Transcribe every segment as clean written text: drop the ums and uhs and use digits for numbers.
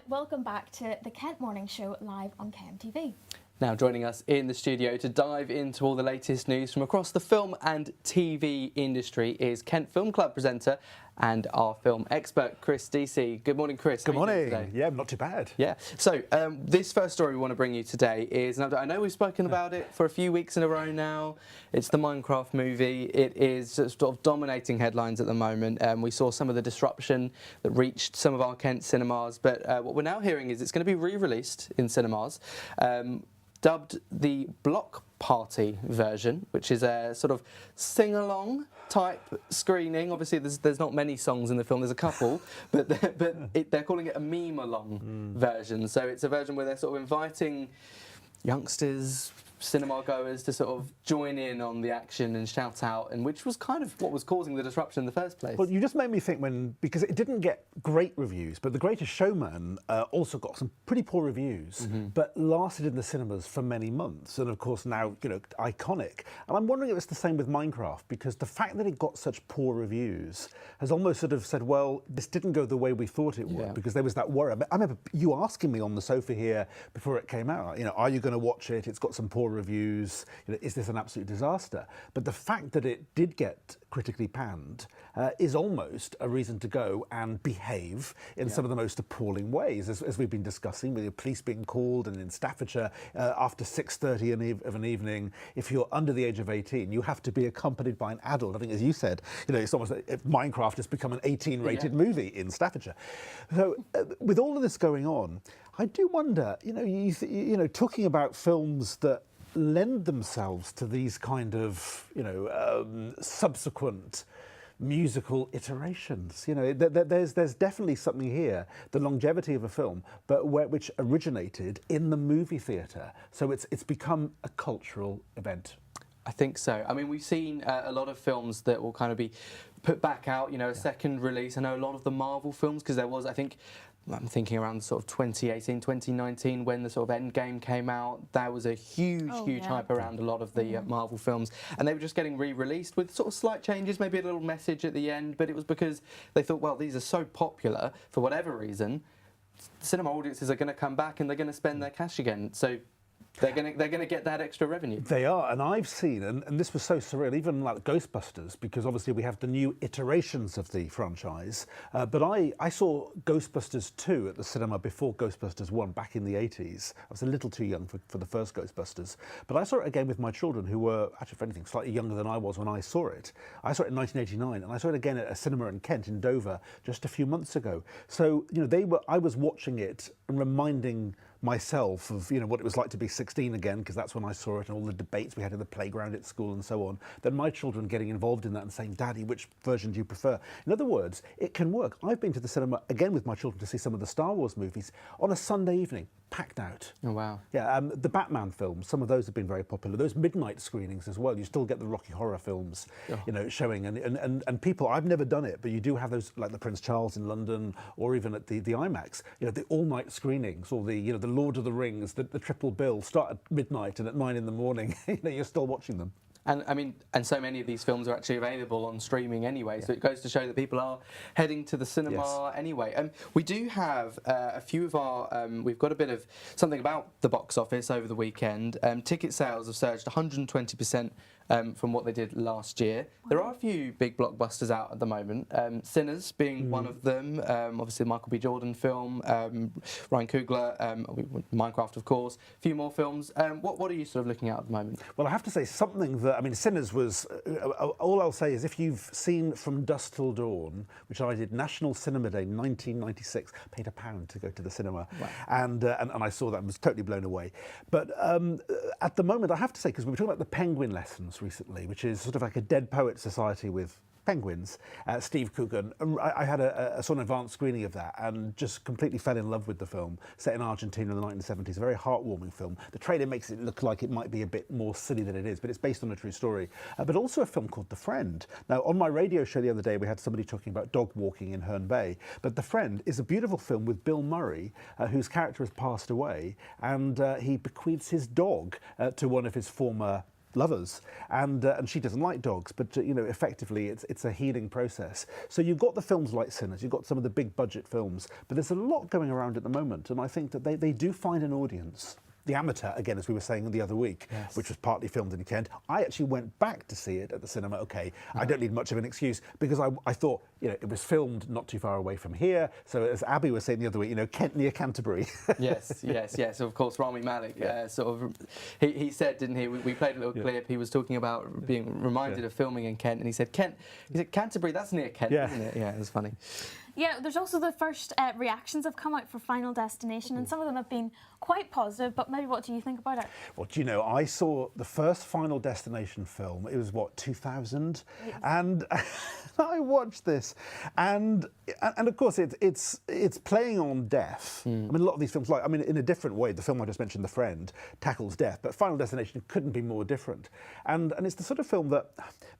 welcome back to the Kent Morning Show live on KMTV. Now joining us in the studio to dive into all the latest news from across the film and TV industry is Kent Film Club presenter and our film expert, Chris DC. Good morning, Chris. Good morning. Yeah, not too bad. Yeah. So this first story we want to bring you today is, I know we've spoken about it for a few weeks in a row now. It's the Minecraft movie. It is sort of dominating headlines at the moment. We saw some of the disruption that reached some of our Kent cinemas, but what we're now hearing is it's going to be re-released in cinemas. Dubbed the Block Party version, which is a sort of sing-along type screening. Obviously, there's not many songs in the film. There's a couple, but they're calling it a meme-along version. So it's a version where they're sort of inviting youngsters, cinema goers to sort of join in on the action and shout out, and which was kind of what was causing the disruption in the first place. Well, you just made me think because it didn't get great reviews, but The Greatest Showman also got some pretty poor reviews, but lasted in the cinemas for many months, and of course now, iconic. And I'm wondering if it's the same with Minecraft, because the fact that it got such poor reviews has almost sort of said, well, this didn't go the way we thought it would, because there was that worry. I remember you asking me on the sofa here before it came out, are you going to watch it? It's got some poor reviews. Is this an absolute disaster? But the fact that it did get critically panned is almost a reason to go and behave in some of the most appalling ways, as we've been discussing, with the police being called, and in Staffordshire after 6:30 of an evening, if you're under the age of 18, you have to be accompanied by an adult. I think, as you said, it's almost like Minecraft has become an 18-rated movie in Staffordshire. So with all of this going on, I do wonder, talking about films that lend themselves to these kind of, subsequent musical iterations. There's definitely something here, the longevity of a film, but which originated in the movie theatre. So it's become a cultural event. I think so. I mean, we've seen a lot of films that will kind of be put back out, a second release. I know a lot of the Marvel films, because there was, I'm thinking around sort of 2018, 2019, when the sort of Endgame came out. There was a huge hype around a lot of the Marvel films, and they were just getting re-released with sort of slight changes, maybe a little message at the end, but it was because they thought, well, these are so popular, for whatever reason, cinema audiences are going to come back and they're going to spend their cash again. So they're gonna get that extra revenue. They are, and I've seen, and this was so surreal, even like Ghostbusters, because obviously we have the new iterations of the franchise. But I saw Ghostbusters 2 at the cinema before Ghostbusters 1 back in the 80s. I was a little too young for the first Ghostbusters, but I saw it again with my children, who were actually, if anything, slightly younger than I was when I saw it. I saw it in 1989, and I saw it again at a cinema in Kent, in Dover, just a few months ago. So I was watching it and reminding myself of what it was like to be 16 again, because that's when I saw it, and all the debates we had in the playground at school and so on. Then my children getting involved in that and saying, "Daddy, which version do you prefer?" In other words, it can work. I've been to the cinema again with my children to see some of the Star Wars movies on a Sunday evening, packed out. Oh wow! Yeah, the Batman films, some of those have been very popular. Those midnight screenings as well. You still get the Rocky Horror films, showing, and people. I've never done it, but you do have those, like the Prince Charles in London, or even at the IMAX. The all-night screenings, or the Lord of the Rings, the triple bill, start at midnight, and at 9 in the morning, you're still watching them. And I mean, and so many of these films are actually available on streaming anyway, so it goes to show that people are heading to the cinema anyway. We do have a few of our, we've got a bit of something about the box office over the weekend. Ticket sales have surged 120% from what they did last year. There are a few big blockbusters out at the moment, Sinners being one of them, obviously the Michael B. Jordan film, Ryan Coogler, Minecraft of course, a few more films. What are you sort of looking at the moment? Well, I have to say something that, Sinners was, all I'll say is, if you've seen From Dusk Till Dawn, which I did National Cinema Day 1996, paid £1 to go to the cinema, and I saw that and was totally blown away. But at the moment, I have to say, because we were talking about the Penguin Lessons recently, which is sort of like a Dead Poet Society with penguins, Steve Coogan. I had a sort of advanced screening of that and just completely fell in love with the film, set in Argentina in the 1970s, a very heartwarming film. The trailer makes it look like it might be a bit more silly than it is, but it's based on a true story. But also a film called The Friend. Now, on my radio show the other day, we had somebody talking about dog walking in Herne Bay, but The Friend is a beautiful film with Bill Murray, whose character has passed away, and he bequeaths his dog to one of his former lovers, and she doesn't like dogs, but you know, effectively it's a healing process. So you've got the films like Sinners, you've got some of the big budget films, but there's a lot going around at the moment, and I think that they do find an audience. The Amateur, again, as we were saying the other week, yes, which was partly filmed in Kent. I actually went back to see it at the cinema. Okay, I don't need much of an excuse because I thought, you know, it was filmed not too far away from here. So as Abby was saying the other week, you know, Kent near Canterbury. yes. Of course, Rami Malek he said, didn't he? We played a little clip. He was talking about being reminded of filming in Kent, and he said Canterbury, that's near Kent, isn't it? Yeah, it was funny. Yeah, there's also the first reactions have come out for Final Destination, and some of them have been quite positive, but maybe what do you think about it? Well, do you know, I saw the first Final Destination film, it was what, 2000? Yes. And I watched this, and of course it's playing on death. I mean, a lot of these films, like, I mean, in a different way, the film I just mentioned, The Friend, tackles death, but Final Destination couldn't be more different. And it's the sort of film that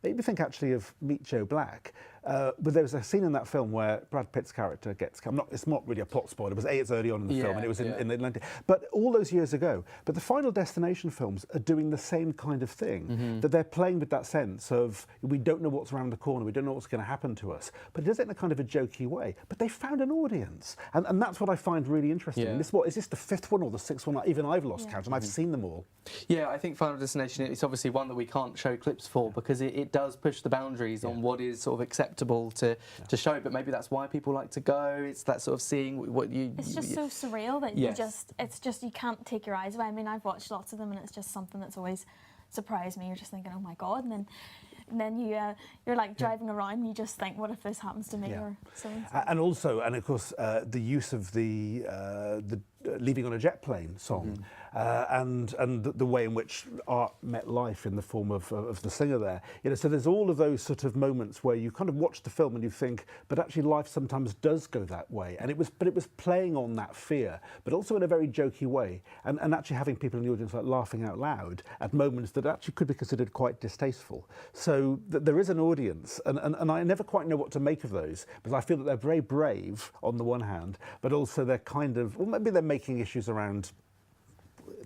made me think actually of Meet Joe Black. But there was a scene in that film where Brad Pitt's character gets, it's not really a plot spoiler, it was it's early on in the film, and it was in the Atlantic, but all those years ago. But the Final Destination films are doing the same kind of thing, that they're playing with that sense of, we don't know what's around the corner, we don't know what's going to happen to us, but it does it in a kind of a jokey way. But they found an audience, and that's what I find really interesting. And is this the fifth one or the sixth one? Even I've lost count, and I've seen them all. Yeah, I think Final Destination, it's obviously one that we can't show clips for because it does push the boundaries on what is sort of acceptable to show, but maybe that's why people like to go. It's that sort of seeing what you... It's just so surreal that you can't take your eyes away. I mean, I've watched lots of them, and it's just something that's always surprised me. You're just thinking, oh my God, and then you're like driving around and you just think, what if this happens to me or so and so. And also, and of course, the use of the Leaving on a Jet Plane song, and the way in which art met life in the form of the singer there. You know, so there's all of those sort of moments where you kind of watch the film and you think, but actually life sometimes does go that way. And it was playing on that fear, but also in a very jokey way, and actually having people in the audience like laughing out loud at moments that actually could be considered quite distasteful. So there is an audience, and I never quite know what to make of those, because I feel that they're very brave on the one hand, but also they're kind of, well, maybe they're making issues around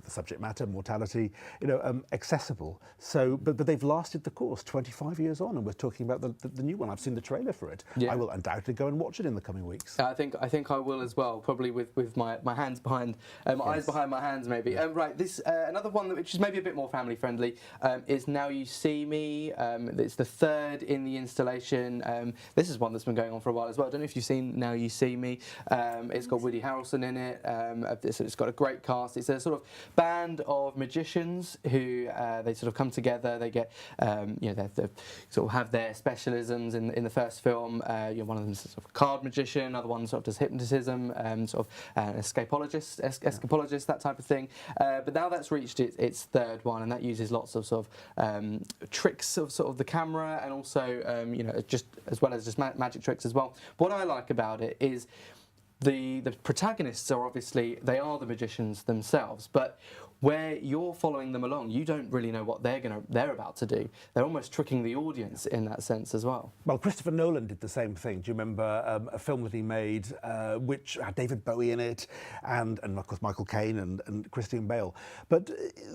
the subject matter, mortality, you know, accessible. So, but they've lasted the course 25 years on, and we're talking about the new one. I've seen the trailer for it. Yeah. I will undoubtedly go and watch it in the coming weeks. I think I will as well, probably with my hands behind, eyes behind my hands maybe. Right, this another one which is maybe a bit more family friendly is Now You See Me. It's the third in the installation. This is one that's been going on for a while as well. I don't know if you've seen Now You See Me. It's got Woody Harrelson in it. It's got a great cast. It's a sort of band of magicians who they sort of come together. They get, you know, they sort of have their specialisms. In the first film, you know, one of them is sort of a card magician, another one sort of does hypnotism, sort of escapologist, that type of thing. But now that's reached its third one, and that uses lots of sort of tricks of sort of the camera, and also you know, just as well as just magic tricks as well. What I like about it is the protagonists are obviously, they are the magicians themselves, but where you're following them along, you don't really know what they're about to do. They're almost tricking the audience in that sense as well. Well, Christopher Nolan did the same thing. Do you remember a film that he made which had David Bowie in it, and of course Michael Caine and Christian Bale? But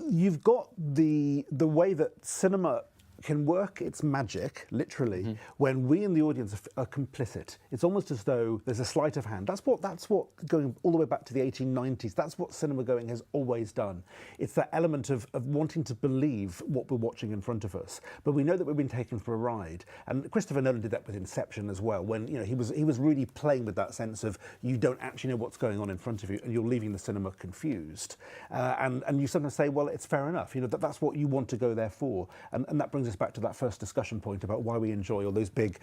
you've got the way that cinema can work its magic, literally, when we in the audience are complicit. It's almost as though there's a sleight of hand. That's what going all the way back to the 1890s, that's what cinema going has always done. It's that element of wanting to believe what we're watching in front of us. But we know that we've been taken for a ride. And Christopher Nolan did that with Inception as well, when, you know, he was really playing with that sense of you don't actually know what's going on in front of you and you're leaving the cinema confused. And you sometimes say, well, it's fair enough, you know, that's what you want to go there for. And that brings us back to that first discussion point about why we enjoy all those big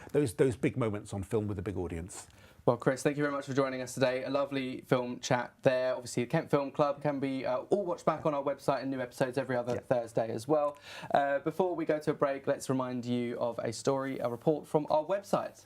moments on film with a big audience. Well, Chris, thank you very much for joining us today. A lovely film chat there. Obviously, the Kent Film Club can be all watched back on our website, and new episodes every other Thursday as well. Before we go to a break, let's remind you of a report from our website.